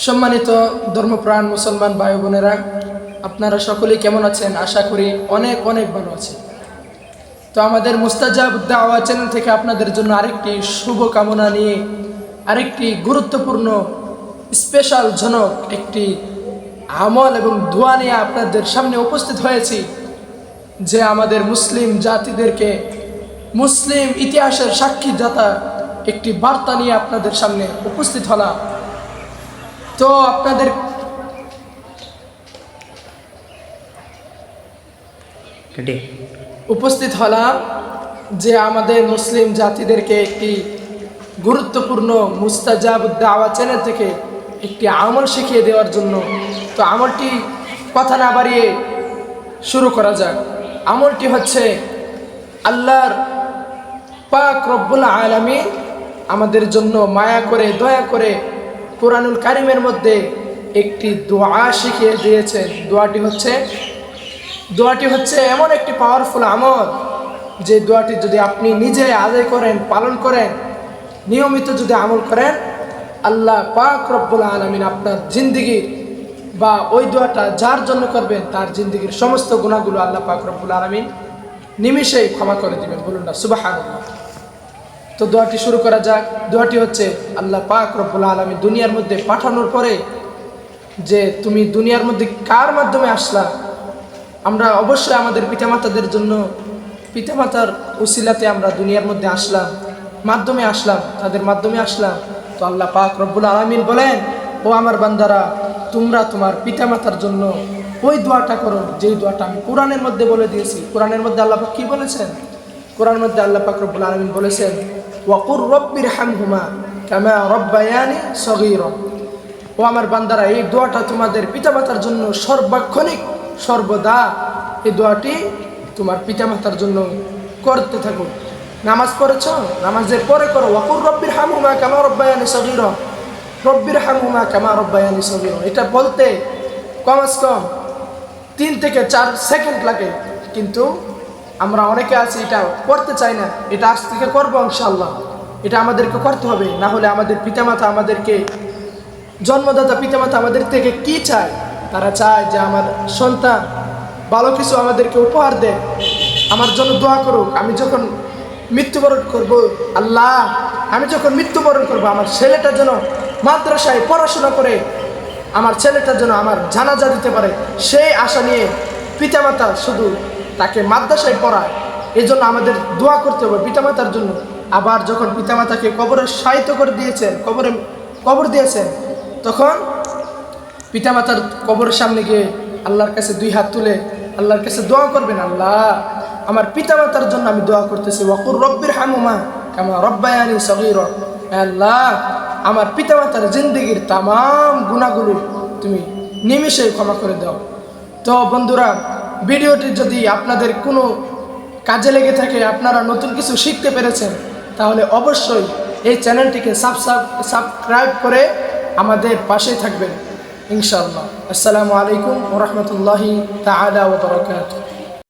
সম্মানিত ধর্মপ্রাণ মুসলমান ভাই বোনেরা, আপনারা সকলেই কেমন আছেন? আশা করি অনেক অনেক ভালো আছেন। তো আমাদের মুস্তাজাব দাওয়া চ্যানেল থেকে আপনাদের জন্য আরেকটি শুভ কামনা নিয়ে আরেকটি গুরুত্বপূর্ণ স্পেশাল জনক একটি আমল এবং দোয়া নিয়ে আপনাদের সামনে উপস্থিত হয়েছি, যে আমাদের মুসলিম জাতিদেরকে মুসলিম ইতিহাসের সাক্ষীদাতা একটি বার্তা নিয়ে আপনাদের সামনে উপস্থিত হলাম। তো আপনাদের উপস্থিত হলাম যে আমাদের মুসলিম জাতিদেরকে একটি গুরুত্বপূর্ণ মুস্তাজাব দাওয়া চ্যানেল থেকে একটি আমল শিখিয়ে দেওয়ার জন্য। তো আমলটি কথা না বাড়িয়ে শুরু করা যাক। আমলটি হচ্ছে আল্লাহর পাক রব্বুল আলামিন আমাদের জন্য মায়া করে দয়া করে কুরআনুল কারীমের মধ্যে একটি দোয়া শিখিয়ে দিয়েছেন। দোয়াটি হচ্ছে এমন একটি পাওয়ারফুল আমল, যে দোয়াটি যদি আপনি নিজে আদায় করেন, পালন করেন, নিয়মিত যদি আমল করেন, আল্লাহ পাক রব্বুল আলামিন আপনার জিন্দিগির বা ওই দোয়াটা যার জন্য করবেন তার জিন্দিগির সমস্ত গুনাহগুলো আল্লাহ পাক রব্বুল আলামিন নিমিষেই ক্ষমা করে দিবেন। বলুন না সুবহানাল্লাহ। তো দোয়াটি শুরু করা যাক। দোয়াটি হচ্ছে, আল্লাহ পাক রব্বুল আলামিন দুনিয়ার মধ্যে পাঠানোর পরে যে তুমি দুনিয়ার মধ্যে কার মাধ্যমে আসলা, আমরা অবশ্যই আমাদের পিতামাতাদের জন্য, পিতামাতার উসিলাতে আমরা দুনিয়ার মধ্যে আসলাম, তাদের মাধ্যমে আসলাম। তো আল্লাহ পাক রব্বুল আলামিন বলেন, ও আমার বান্দারা, তোমরা তোমার পিতামাতার জন্য ওই দোয়াটা করো যেই দোয়াটা আমি কোরআনের মধ্যে বলে দিয়েছি। কোরআনের মধ্যে আল্লাহ পাক কি বলেছেন? কোরআনের মধ্যে আল্লাহ পাক রব্বুল আলামিন বলেছেন, ওয়াকুর রব্বিরহামহুমা কামা রব্বায়ানি সগীরা। ও আমার বান্দারা, এই দোয়াটা তোমাদের পিতামাতার জন্য সর্বক্ষণিক সর্বদা এই দোয়াটি তোমার পিতামাতার জন্য করতে থাকো। নামাজ পড়েছ, নামাজের পরে করো, ওয়াকুর রব্বিরহামহুমা কামা রব্বায়ানি সগীরা, রব্বিরহামহুমা কামা রব্বায়ানি সগীরা। এটা বলতে কমস কম 3 থেকে 4 সেকেন্ড লাগে, কিন্তু আমরা অনেকে আছি এটা করতে চাই না। এটা আজ থেকে করবো ইনশাআল্লাহ, এটা আমাদেরকে করতে হবে। না হলে আমাদের পিতামাতা, আমাদেরকে জন্মদাতা পিতামাতা আমাদের থেকে কি চায়? তারা চায় যে আমার সন্তান ভালো কিছু আমাদেরকে উপহার দেয়, আমার জন্য দোয়া করুক। আমি যখন মৃত্যুবরণ করব, আল্লাহ আমি যখন মৃত্যুবরণ করব, আমার ছেলেটা যেন মাদ্রাসায় পড়াশোনা করে আমার ছেলেটার জন্য আমার জানাজা দিতে পারে, সেই আশা নিয়ে পিতামাতা শুধু তাকে মাদ্রাসায় পড়ায়। এই জন্য আমাদের দোয়া করতে হবে পিতামাতার জন্য। আবার যখন পিতামাতাকে কবরে শায়িত করে দিয়েছেন, কবর দিয়েছেন, তখন পিতামাতার কবরের সামনে গিয়ে আল্লাহর কাছে 2 হাত তুলে আল্লাহর কাছে দোয়া করবেন, আল্লাহ আমার পিতামাতার জন্য আমি দোয়া করতেছি, ওয়াকুর রব্বিরহামহুমা কামা রব্বায়ানি সগীরা। আল্লাহ আমার পিতামাতার জিন্দেগির তামাম গুনাহগুলো তুমি নিমেষেই ক্ষমা করে দাও। তো বন্ধুরা, ভিডিওটি যদি আপনাদের কোনো কাজে লেগে থাকে, আপনারা নতুন কিছু শিখতে পেরেছেন, তাহলে অবশ্যই এই চ্যানেলটিকে সাবস্ক্রাইব করে আমাদের পাশে থাকবেন ইনশাআল্লাহ। আসসালামু আলাইকুম ওয়া রাহমাতুল্লাহি তাআলা ওয়া বারাকাতুহু।